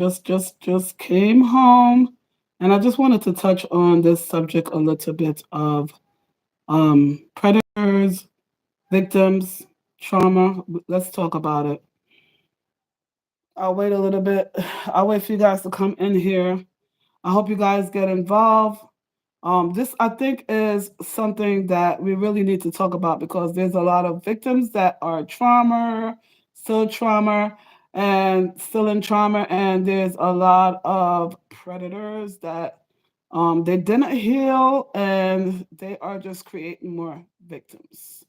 Just came home, and I just wanted to touch on this subject a little bit of predators, victims, trauma. Let's talk about it. I'll wait a little bit. I'll wait for you guys to come in here. I hope you guys get involved. This I think is something that we really need to talk about because there's a lot of victims that are trauma, and still in trauma, and there's a lot of predators that they didn't heal and they are just creating more victims.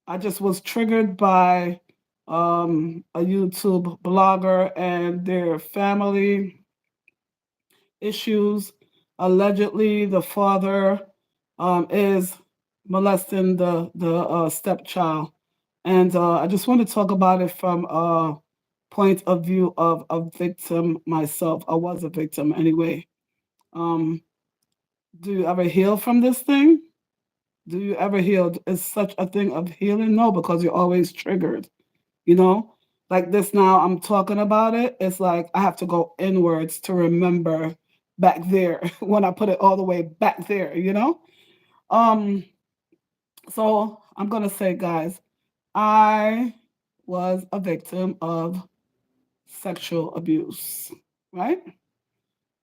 I just was triggered by a YouTube blogger and their family issues. Allegedly, the father is molesting the stepchild, and I just want to talk about it from a point of view of a victim myself. I was a victim anyway. Um, do you ever heal from this thing? Do you ever heal? Is such a thing of healing? No, because you're always triggered. You know, like this now. I'm talking about it. It's like I have to go inwards to remember back there when I put it all the way back there. Um. So I'm gonna say, guys, I was a victim of sexual abuse. Right?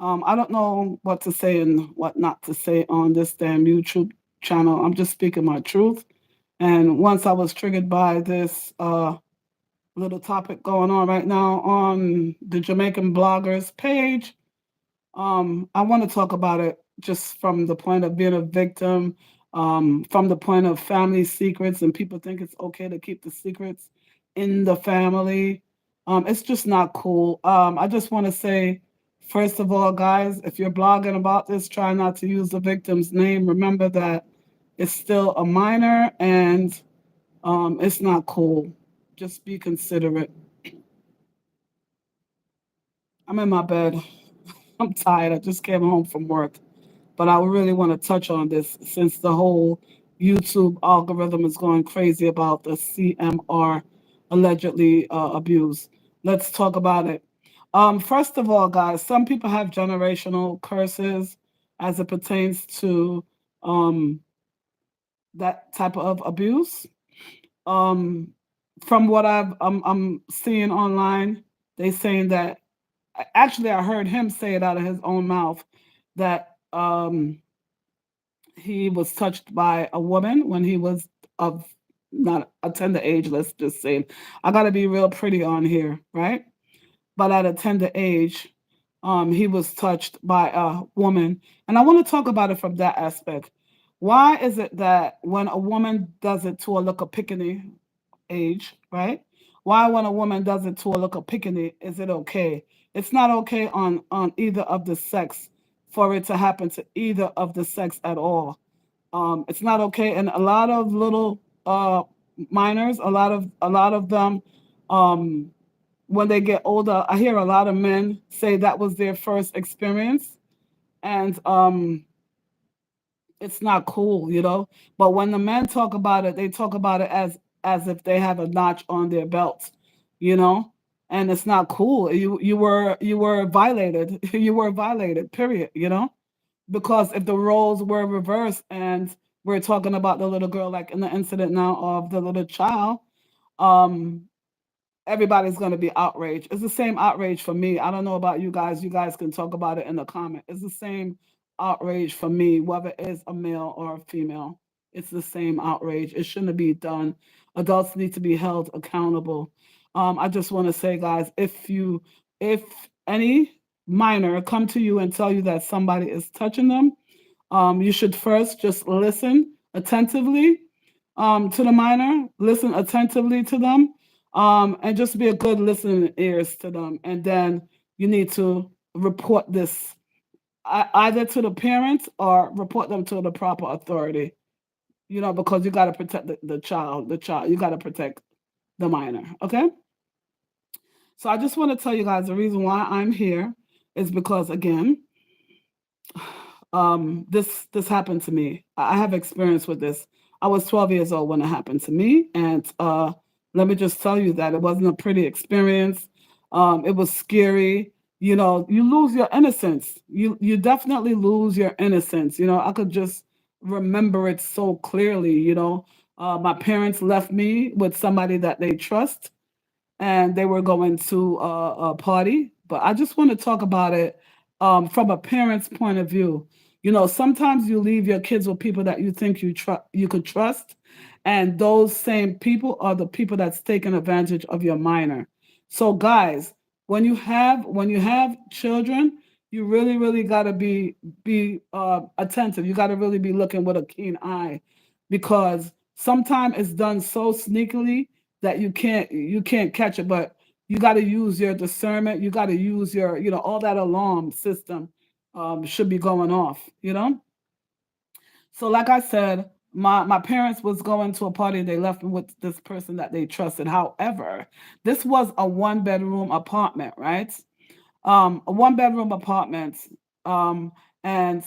I don't know what to say and what not to say on this damn YouTube channel. I'm just speaking my truth. And once I was triggered by this little topic going on right now on the Jamaican bloggers page, I want to talk about it just from the point of being a victim, from the point of family secrets, and people think it's okay to keep the secrets in the family. It's just not cool. I just want to say, first of all, guys, if you're blogging about this, try not to use the victim's name. Remember that it's still a minor and it's not cool. Just be considerate. I'm in my bed. I'm tired. I just came home from work. But I really want to touch on this since the whole YouTube algorithm is going crazy about the CMR allegedly abuse. Let's talk about it. First of all, guys, some people have generational curses as it pertains to um, that type of abuse. Um, from what I'm seeing online, they saying that actually I heard him say it out of his own mouth that he was touched by a woman when he was of not a tender age, let's just say. I got to be real pretty on here, right? But at a tender age, he was touched by a woman. And I want to talk about it from that aspect. Why is it that when a woman does it to a little pickiny age, right? Why when a woman does it to a little pickiny, is it okay? It's not okay on either of the sex for it to happen to either of the sex at all. It's not okay, and a lot of little minors, a lot of them, um, when they get older, I hear a lot of men say that was their first experience, and it's not cool. But when the men talk about it, they talk about it as if they have a notch on their belt, you know, and it's not cool. You were violated. You were violated. Period. Because if the roles were reversed and we're talking about the little girl, like in the incident now of the little child, um, everybody's going to be outraged. It's the same outrage for me. I don't know about you guys. You guys can talk about it in the comment. It's the same outrage for me, whether it's a male or a female. It's the same outrage. It shouldn't be done. Adults need to be held accountable. I just want to say, guys, if any minor come to you and tell you that somebody is touching them, you should first just listen attentively to the minor, listen attentively to them, and just be a good listening ears to them. And then you need to report this either to the parents or report them to the proper authority. Because you got to protect the child. The child, you got to protect the minor. Okay. So I just want to tell you guys the reason why I'm here is because again, this happened to me. I have experience with this. I was 12 years old when it happened to me, and let me just tell you that it wasn't a pretty experience. It was scary. You lose your innocence. You definitely lose your innocence. I could just remember it so clearly. My parents left me with somebody that they trust, and they were going to a party. But I just want to talk about it from a parent's point of view. Sometimes you leave your kids with people that you think you could trust, and those same people are the people that's taking advantage of your minor. So, guys, when you have children, you really, really gotta be attentive. You gotta really be looking with a keen eye, because sometimes it's done so sneakily that you can't catch it. But you got to use your discernment. You got to use your all that alarm system should be going off. So like I said, my parents was going to a party. They left me with this person that they trusted. However, this was a one bedroom apartment, right? A one bedroom apartment. um and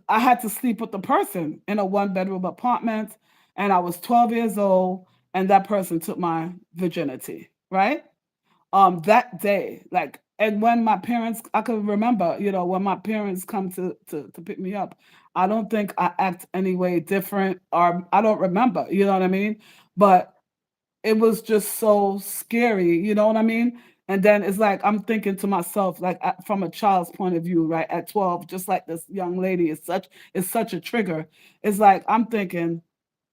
I had to sleep with the person in a one bedroom apartment, and I was 12 years old, and that person took my virginity, right? That day, like, and when my parents, I could remember, when my parents come to pick me up, I don't think I act any way different, or I don't remember, you know what I mean? But it was just so scary, you know what I mean? And then it's like I'm thinking to myself, like from a child's point of view, right? At 12, just like this young lady is such a trigger. It's like I'm thinking,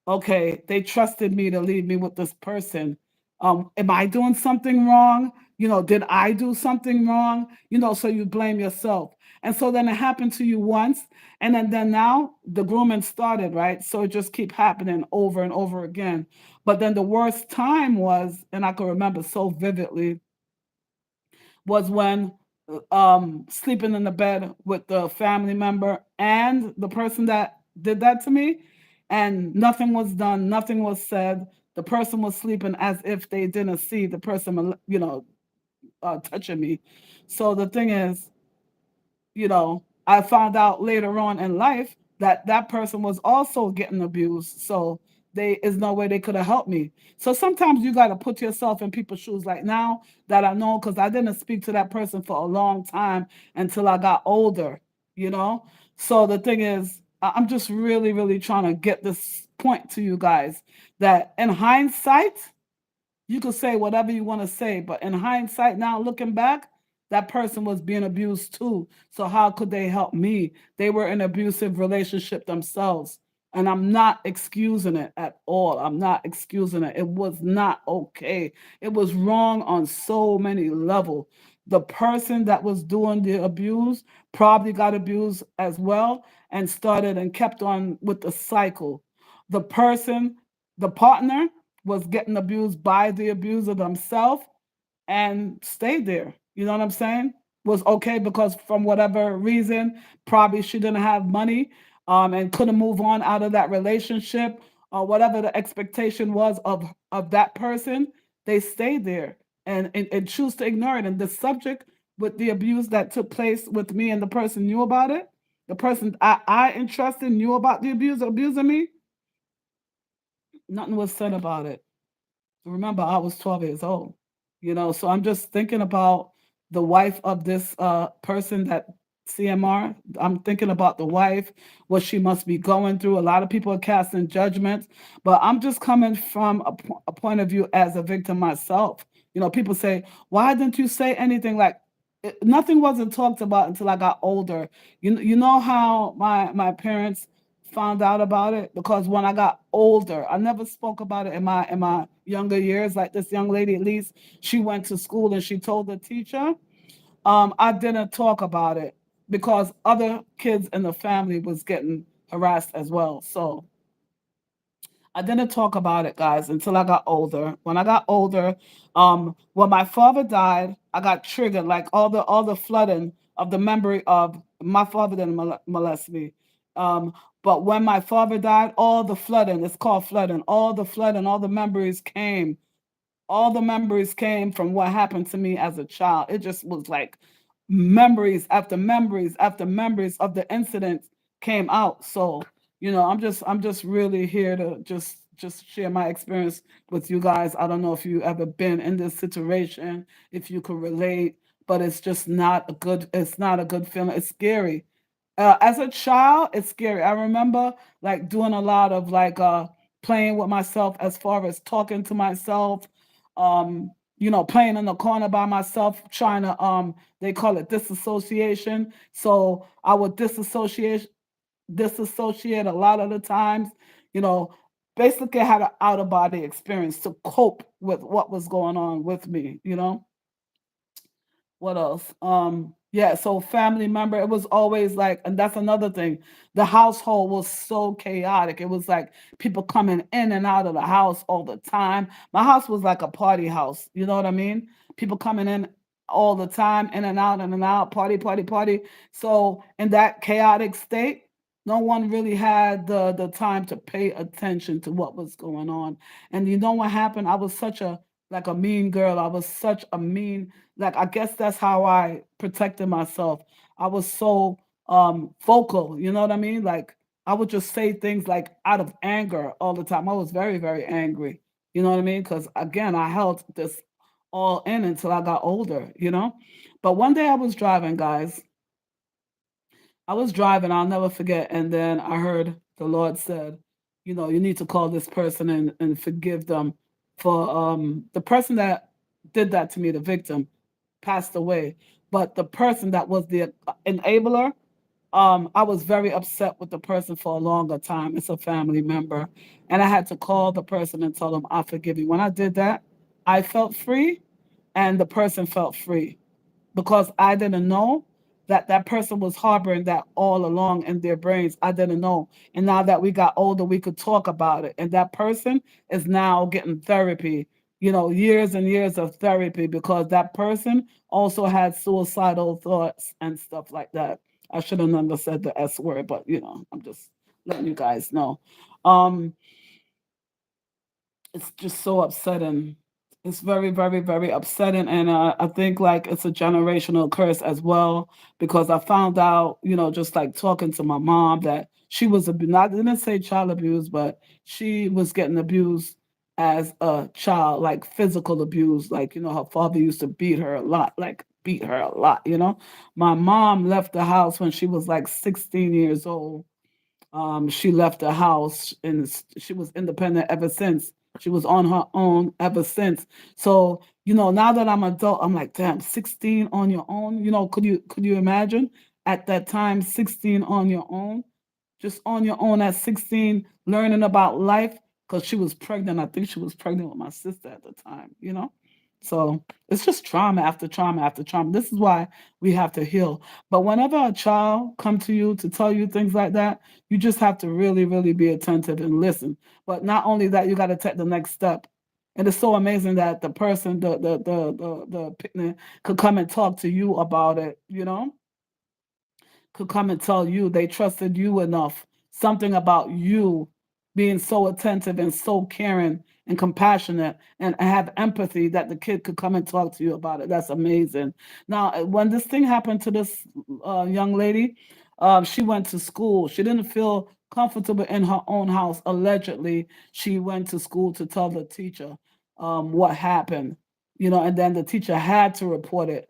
okay, they trusted me to leave me with this person. Am I doing something wrong? Did I do something wrong? So you blame yourself. And so then it happened to you once, and then now the grooming started, right? So it just keep happening over and over again. But then the worst time was, and I can remember so vividly, was when sleeping in the bed with the family member and the person that did that to me, and nothing was done, nothing was said. The person was sleeping as if they didn't see the person, touching me. So the thing is, I found out later on in life that that person was also getting abused. So they is no way they could have helped me. So sometimes you got to put yourself in people's shoes. Like now that I know, because I didn't speak to that person for a long time until I got older. So the thing is, I'm just really, really trying to get this point to you guys, that in hindsight, you could say whatever you want to say, but in hindsight, now looking back, that person was being abused too. So how could they help me? They were in an abusive relationship themselves. And I'm not excusing it at all. I'm not excusing it. It was not okay. It was wrong on so many levels. The person that was doing the abuse probably got abused as well, and started and kept on with the cycle. The person, the partner, was getting abused by the abuser themselves, and stayed there. You know what I'm saying? Was okay because from whatever reason, probably she didn't have money, and couldn't move on out of that relationship, or whatever the expectation was of that person. They stayed there, and choose to ignore it. And the subject with the abuse that took place with me, and the person knew about it. The person I entrusted knew about the abuse abusing me. Nothing was said about it. Remember, I was 12 years old. So I'm just thinking about the wife of this person, that CMR. I'm thinking about the wife, what she must be going through. A lot of people are casting judgments, but I'm just coming from a point of view as a victim myself. People say, why didn't you say anything? Like, nothing wasn't talked about until I got older. You know how my parents found out about it, because when I got older, I never spoke about it in my younger years. Like this young lady, at least she went to school and she told the teacher. I didn't talk about it because other kids in the family was getting harassed as well. So I didn't talk about it, guys, until I got older. When I got older, when my father died, I got triggered, like all the flooding of the memory of my father didn't molest me. Um, but when my father died, all the flooding, it's called flooding, all the memories came. All the memories came from what happened to me as a child. It just was like memories after memories after memories of the incidents came out. So, I'm just really here to just share my experience with you guys. I don't know if you ever been in this situation, if you could relate, but it's just not a good. It's not a good feeling. It's scary. As a child, it's scary. I remember like doing a lot of like playing with myself as far as talking to myself, playing in the corner by myself, trying to they call it disassociation. So I would disassociate a lot of the times, you know, basically I had an out of body experience to cope with what was going on with me. What else? Yeah, so family member, it was always like, and that's another thing. The household was so chaotic. It was like people coming in and out of the house all the time. My house was like a party house, you know what I mean? People coming in all the time, in and out, party, party, party. So in that chaotic state, no one really had the time to pay attention to what was going on. And you know what happened? I was such a like a mean girl. I was such a mean, like I guess that's how I protected myself. I was so vocal, you know what I mean? Like I would just say things like out of anger all the time. I was very, very angry. You know what I mean? Because again, I held this all in until I got older. But one day I was driving, guys. I was driving, I'll never forget, and then I heard the Lord said, you need to call this person and forgive them for the person that did that to me, the victim, passed away. But the person that was the enabler, I was very upset with the person for a longer time. It's a family member. And I had to call the person and tell them I forgive you. When I did that, I felt free and the person felt free because I didn't know that that person was harboring that all along in their brains. I didn't know. And now that we got older, we could talk about it. And that person is now getting therapy, years and years of therapy because that person also had suicidal thoughts and stuff like that. I should have never said the S word, but I'm just letting you guys know. Um, it's just so upsetting. It's very, very, very upsetting, and I think like it's a generational curse as well because I found out, just like talking to my mom that she was not I didn't say child abuse, but she was getting abused as a child, like physical abuse. Like her father used to beat her a lot, like beat her a lot. My mom left the house when she was like 16 years old. She left the house and she was independent ever since. She was on her own ever since. So, now that I'm adult, I'm like, damn, 16 on your own. Could you imagine at that time, 16 on your own? Just on your own at 16, learning about life because she was pregnant. I think she was pregnant with my sister at the time. So it's just trauma after trauma after trauma. This is why we have to heal. But whenever a child come to you to tell you things like that, you just have to really, really be attentive and listen. But not only that, you got to take the next step. And it's so amazing that the person, the picnic could come and talk to you about it, could come and tell you they trusted you enough, something about you being so attentive and so caring and compassionate and have empathy that the kid could come and talk to you about it. That's amazing. Now, when this thing happened to this young lady, she went to school. She didn't feel comfortable in her own house. Allegedly, she went to school to tell the teacher what happened, and then the teacher had to report it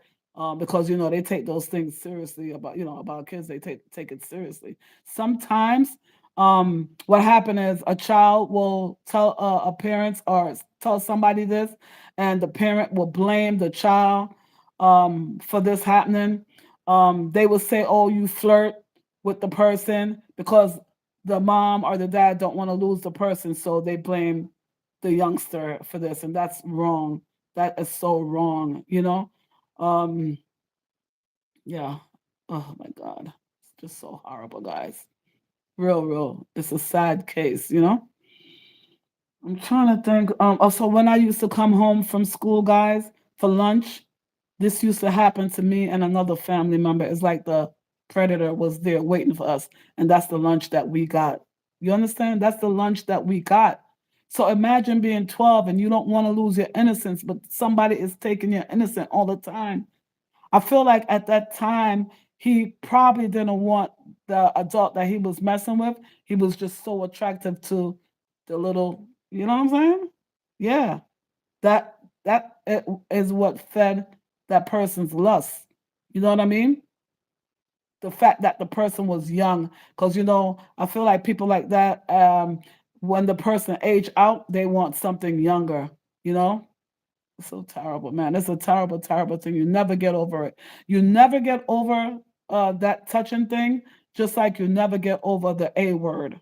because they take those things seriously about kids. They take it seriously. Sometimes, what happened is a child will tell a parent or tell somebody this, and the parent will blame the child for this happening. They will say, "Oh, you flirt with the person," because the mom or the dad don't want to lose the person, so they blame the youngster for this, and that's wrong. That is so wrong. Um, yeah. Oh my God. It's just so horrible, guys. Real, real. It's a sad case. I'm trying to think. Also, when I used to come home from school, guys, for lunch, this used to happen to me and another family member. It's like the predator was there waiting for us, and that's the lunch that we got. You understand? That's the lunch that we got. So imagine being 12 and you don't want to lose your innocence, but somebody is taking your innocence all the time. I feel like at that time, he probably didn't want the adult that he was messing with. He was just so attractive to the little, you know what I'm saying? Yeah, that is what fed. that person's lust. You know what I mean? The fact that the person was young, because I feel like people like that, when the person age out, they want something younger. You know, it's so terrible, man. It's a terrible, terrible thing. You never get over it. You never get over that touching thing, just like you never get over the A word.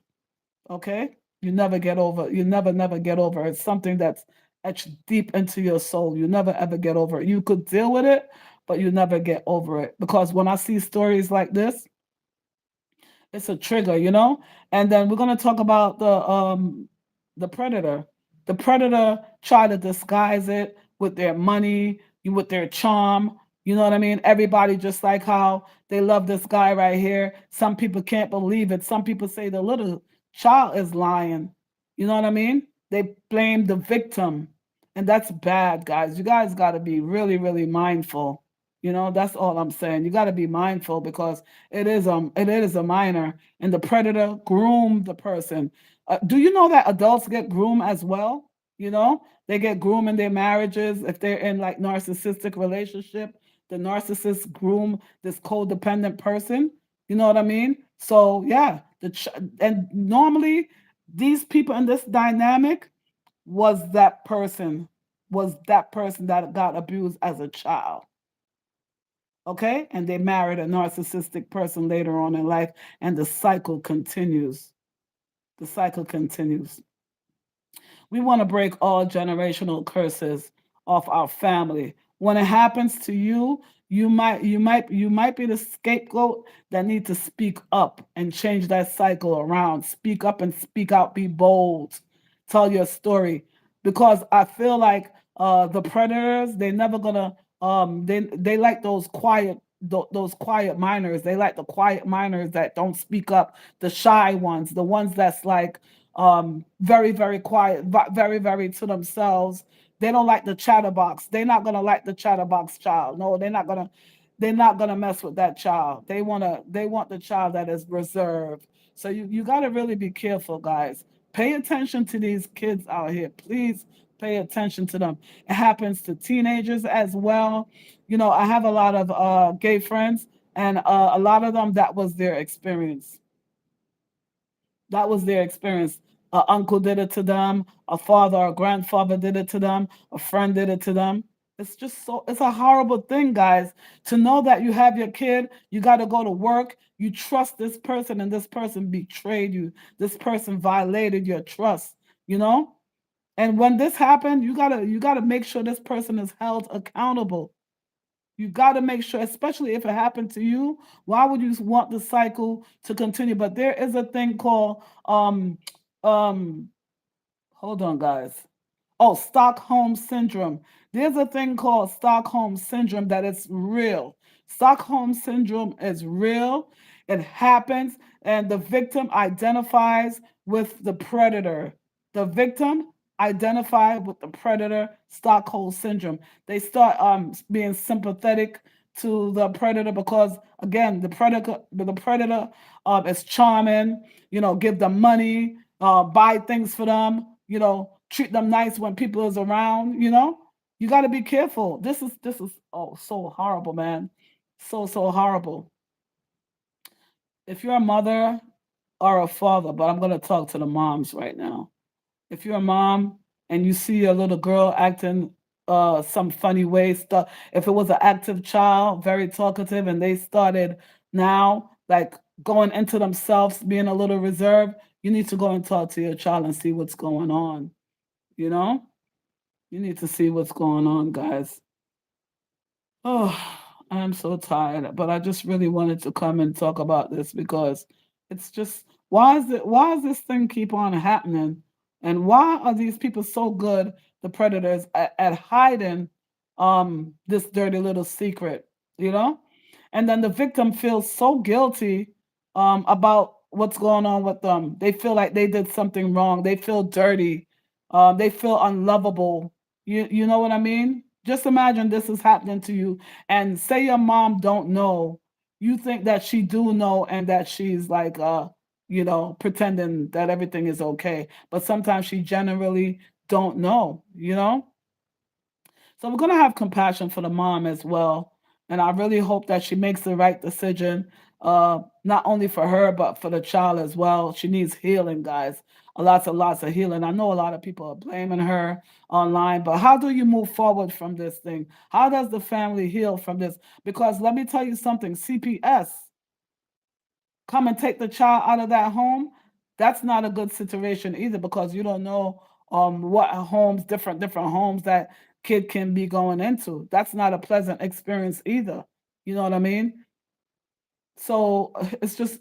Okay, you never get over. You never get over. It's something that's etched deep into your soul. You never ever get over it. You could deal with it, but you never get over it, because when I see stories like this, it's a trigger. And then we're going to talk about the predator. The predator try to disguise it with their money, with their charm. You know what I mean? Everybody, just like how they love this guy right here. Some people can't believe it. Some people say the little child is lying. You know what I mean? They blame the victim. And that's bad, guys. You guys got to be really, really mindful. That's all I'm saying. You got to be mindful, because it is a minor, and the predator groomed the person. Do you know that adults get groomed as well? They get groomed in their marriages if they're in like narcissistic relationship. The narcissist groom this codependent person. You know what I mean? So yeah, and normally these people in this dynamic was that person that got abused as a child. Okay, and they married a narcissistic person later on in life, and the cycle continues. The cycle continues. We want to break all generational curses off our family. When it happens to you, you might be the scapegoat that need to speak up and change that cycle around. Speak up and speak out. Be bold. Tell your story, because I feel like the predators, they never gonna they like those quiet minors. They like the quiet minors that don't speak up, the shy ones, the ones that's like very, very quiet, very, very to themselves. They don't like the chatterbox. They're not gonna like the chatterbox child. No, they're not gonna mess with that child. They want the child that is reserved. So you gotta really be careful, guys. Pay attention to these kids out here. Please pay attention to them. It happens to teenagers as well. I have a lot of gay friends, and a lot of them, that was their experience. That was their experience. A uncle did it to them, a father or grandfather did it to them, a friend did it to them. It's a horrible thing, guys, to know that you have your kid, you got to go to work, you trust this person, and this person betrayed you. This person violated your trust, you know? And when this happened, you got to make sure this person is held accountable. You got to make sure, especially if it happened to you. Why would you want the cycle to continue? But there is a thing called um hold on, guys. Oh, Stockholm syndrome. There's a thing called Stockholm syndrome that is real. Stockholm syndrome is real. It happens, and the victim identifies with the predator. The victim identified with the predator. Stockholm syndrome. They start being sympathetic to the predator, because again, the predator is charming. Give them money, buy things for them. Treat them nice when people is around. You got to be careful. This is so horrible, man. So horrible. If you're a mother or a father, but I'm going to talk to the moms right now. If you're a mom and you see a little girl acting some funny way, stuff, if it was an active child, very talkative, and they started now like going into themselves, being a little reserved, you need to go and talk to your child and see what's going on. You know, you need to see what's going on, guys. Oh, I'm so tired, but I just really wanted to come and talk about this, because it's just, why is this thing keep on happening? And why are these people so good, the predators, at hiding this dirty little secret, you know? And then the victim feels so guilty about what's going on with them. They feel like they did something wrong. They feel dirty. They feel unlovable. You know what I mean? Just imagine this is happening to you, and say your mom don't know. You think that she do know, and that she's like pretending that everything is okay. But sometimes she generally don't know. So we're gonna have compassion for the mom as well, and I really hope that she makes the right decision, not only for her but for the child as well. She needs healing, guys. Lots of healing. I know a lot of people are blaming her online, but how do you move forward from this thing? How does the family heal from this? Because let me tell you something, CPS come and take the child out of that home, that's not a good situation either because you don't know what homes, different homes that kid can be going into. That's not a pleasant experience either. You know what I mean? So it's just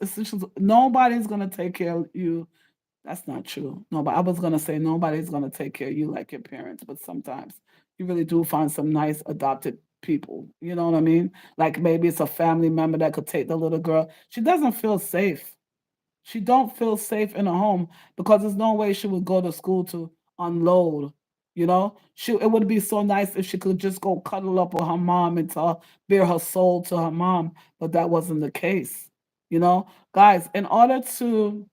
nobody's gonna take care of you. That's not true. No, but I was gonna say nobody's gonna take care of you like your parents, but sometimes you really do find some nice adopted people. You know what I mean? Like maybe it's a family member that could take the little girl. She doesn't feel safe. She don't feel safe in a home because there's no way she would go to school to unload. You know, she it would be so nice if she could just go cuddle up with her mom and tell bare her soul to her mom, but that wasn't the case. You know, guys, in order to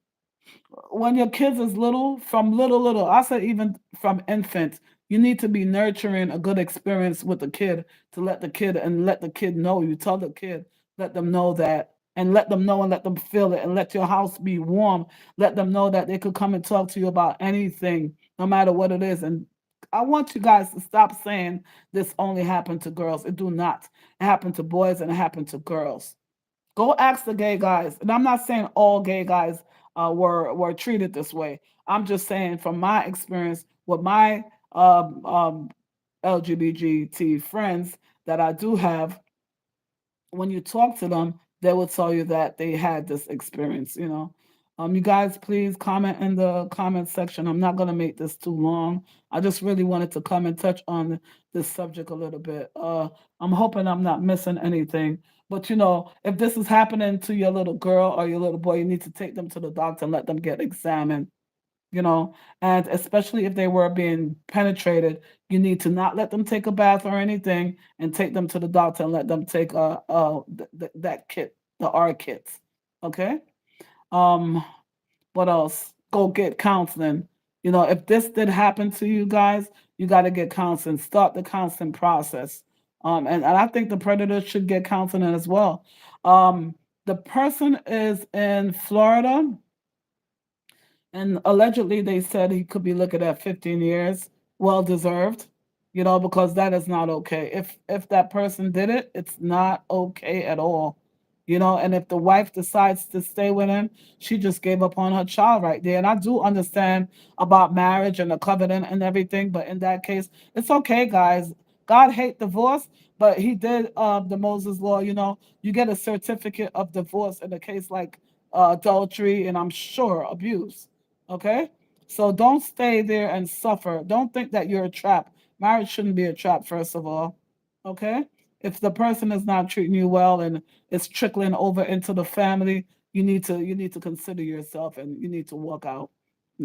when your kids is little, from little, I said even from infant, you need to be nurturing a good experience with the kid to let the kid know. You tell the kid, let them know that, and let them know and let them feel it, and let your house be warm. Let them know that they could come and talk to you about anything, no matter what it is. And I want you guys to stop saying this only happened to girls. It do not. It happened to boys and it happened to girls. Go ask the gay guys. And I'm not saying all gay guys were treated this way. I'm just saying from my experience with my LGBT friends that I do have, when you talk to them, they will tell you that they had this experience, you know. You guys, please comment in the comment section. I'm not going to make this too long. I just really wanted to come and touch on this subject a little bit. I'm hoping I'm not missing anything. But, you know, if this is happening to your little girl or your little boy, you need to take them to the doctor and let them get examined, you know, and especially if they were being penetrated, you need to not let them take a bath or anything and take them to the doctor and let them take that kit, the R kits. Okay. Um, what else? Go get counseling. You know, if this did happen to you guys, you got to get counseling. Start the counseling process. And I think the predators should get counseling as well. The person is in Florida and allegedly, they said he could be looking at 15 years, well deserved, you know, because that is not okay. If that person did it, it's not okay at all, you know. And if the wife decides to stay with him, she just gave up on her child right there. And I do understand about marriage and the covenant and everything, but in that case, it's okay, guys. God hate divorce, but He did the Moses law. You know, you get a certificate of divorce in a case like adultery and I'm sure abuse. Okay? So don't stay there and suffer. Don't think that you're a trap. Marriage shouldn't be a trap, first of all. Okay? If the person is not treating you well and it's trickling over into the family, you need to consider yourself and you need to walk out.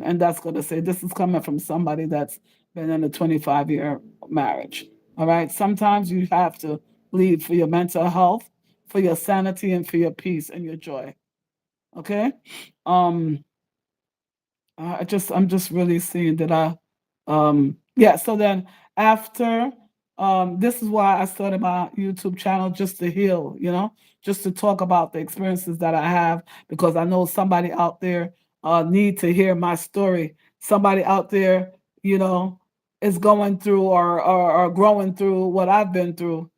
And that's gonna say this is coming from somebody that's been in a 25-year marriage. All right. Sometimes you have to leave for your mental health, for your sanity, and for your peace and your joy. Okay. Um, I'm just really seeing that yeah, so then after this is why I started my YouTube channel just to heal, you know, just to talk about the experiences that I have because I know somebody out there need to hear my story. Somebody out there, you know, is going through or growing through what I've been through.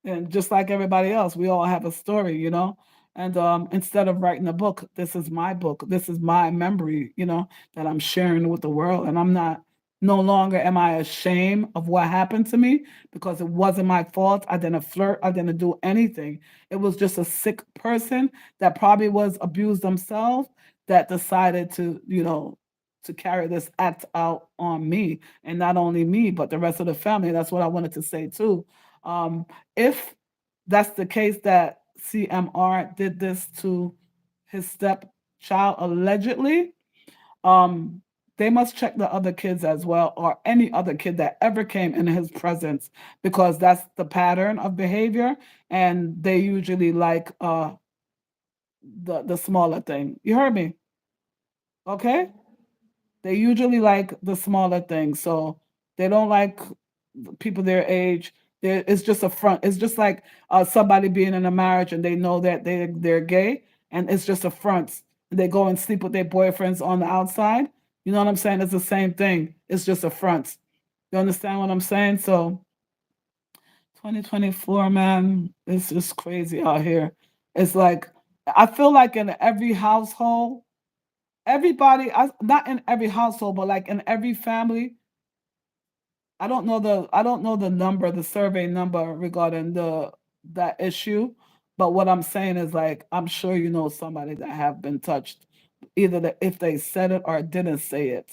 And just like everybody else, we all have a story, you know. And instead of writing a book, this is my book. This is my memory, you know, that I'm sharing with the world. And I'm not, no longer am I ashamed of what happened to me because it wasn't my fault. I didn't flirt. I didn't do anything. It was just a sick person that probably was abused themselves that decided to, you know, to carry this act out on me. And not only me, but the rest of the family. That's what I wanted to say too. If that's the case that CMR did this to his stepchild allegedly, um, they must check the other kids as well, or any other kid that ever came in his presence, because that's the pattern of behavior, and they usually like the smaller thing. You heard me, okay? They usually like the smaller things, so they don't like people their age. It's just a front. It's just like somebody being in a marriage and they know that they're gay, and it's just a front. They go and sleep with their boyfriends on the outside. You know what I'm saying? It's the same thing. It's just a front. You understand what I'm saying? So 2024, man, it's just crazy out here. It's like I feel like in every household, everybody, not in every household, but like in every family, I don't know the number, the survey number regarding the that issue, but what I'm saying is like I'm sure you know somebody that have been touched, either if they said it or didn't say it.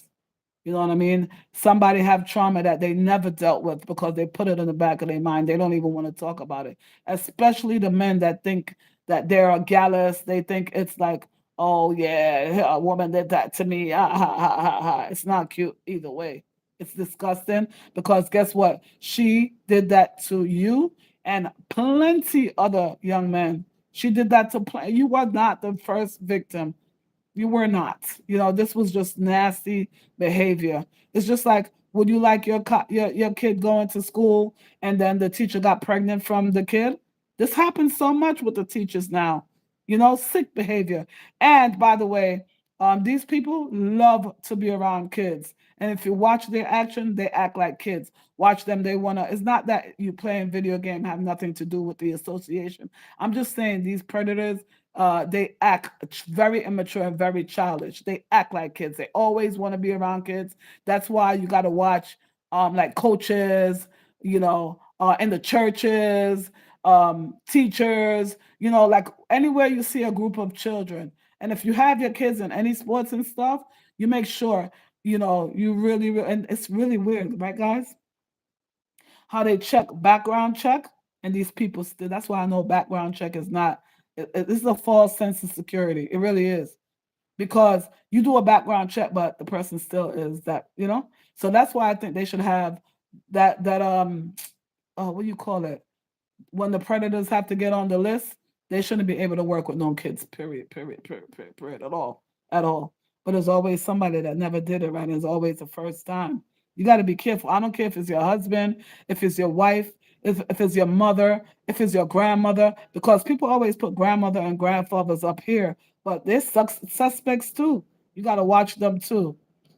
You know what I mean? Somebody have trauma that they never dealt with because they put it in the back of their mind. They don't even want to talk about it. Especially the men that think that they're gallus. They think it's like, oh yeah, a woman did that to me. Ah, ha, ha, ha, ha. It's not cute either way. It's disgusting because guess what? She did that to you and plenty other young men. She did that to plenty. You were not the first victim. You were not. You know, this was just nasty behavior. It's just like, would you like your kid going to school and then the teacher got pregnant from the kid? This happens so much with the teachers now. You know, sick behavior. And by the way, these people love to be around kids. And if you watch their action, they act like kids. Watch them, they wanna. It's not that you playing video game have nothing to do with the association. I'm just saying these predators, they act very immature and very childish. They act like kids. They always want to be around kids. That's why you got to watch, like coaches, in the churches, teachers, like anywhere you see a group of children. And if you have your kids in any sports and stuff, you make sure, you really, and it's really weird, right, guys? How they check background check, and these people still. That's why I know background check is not. This is a false sense of security. It really is because you do a background check, but the person still is that. So that's why I think they should have that. Oh, what do you call it? When the predators have to get on the list, they shouldn't be able to work with no kids. Period. Period. Period. Period. Period. At all. At all. But there's always somebody that never did it right. And it's always the first time. You got to be careful. I don't care if it's your husband, if it's your wife, if it's your mother, if it's your grandmother, because people always put grandmother and grandfathers up here, but there's suspects too. You got to watch them too.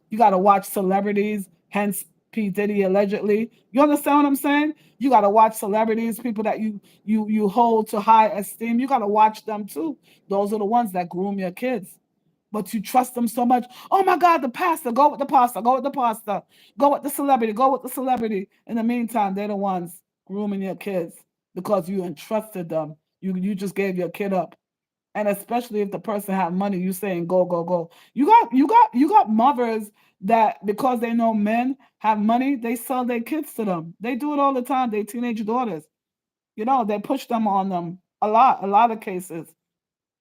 You got to watch celebrities, hence P Diddy allegedly. You understand what I'm saying? You got to watch celebrities, people that you hold to high esteem. You got to watch them too. Those are the ones that groom your kids. But you trust them so much. Oh my God, the pastor, go with the pastor, go with the pastor, go with the celebrity, go with the celebrity. In the meantime, they're the ones grooming your kids because you entrusted them. You just gave your kid up. And especially if the person have money, you saying go, go, go. You got mothers that because they know men have money, they sell their kids to them. They do it all the time. They teenage daughters. They push them on them a lot of cases.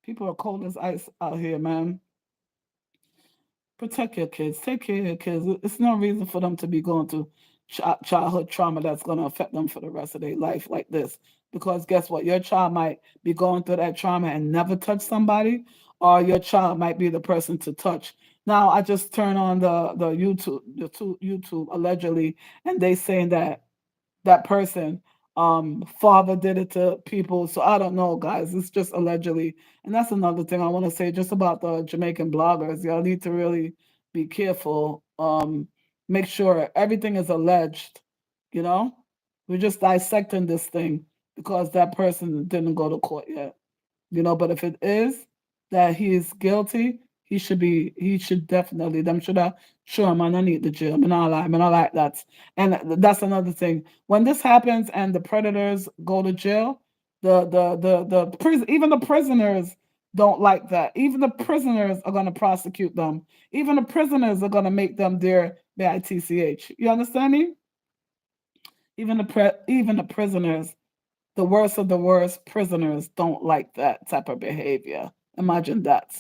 People are cold as ice out here, man. Protect your kids. Take care of your kids. It's no reason for them to be going through childhood trauma that's going to affect them for the rest of their life like this. Because guess what? Your child might be going through that trauma and never touch somebody, or your child might be the person to touch. Now, I just turned on the YouTube allegedly, and they saying that person father did it to people. So I don't know, guys. It's just allegedly. And that's another thing I want to say just about the Jamaican bloggers. Y'all need to really be careful. Make sure everything is alleged, you know? We're just dissecting this thing because that person didn't go to court yet. But if it is that he is guilty, he should definitely, them should have, sure, man, I need the jail. Man, I like that. And that's another thing. When this happens and the predators go to jail, the prison, even the prisoners don't like that. Even the prisoners are going to prosecute them. Even the prisoners are going to make them their bitch. You understand me? Even the prisoners, the worst of the worst prisoners don't like that type of behavior. Imagine that.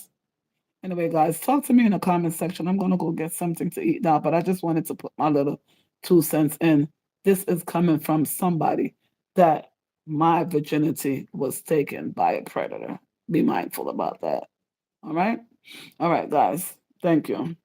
Anyway, guys, talk to me in the comment section. I'm gonna go get something to eat now, but I just wanted to put my little 2 cents in. This is coming from somebody that my virginity was taken by a predator. Be mindful about that. All right? All right, guys. Thank you.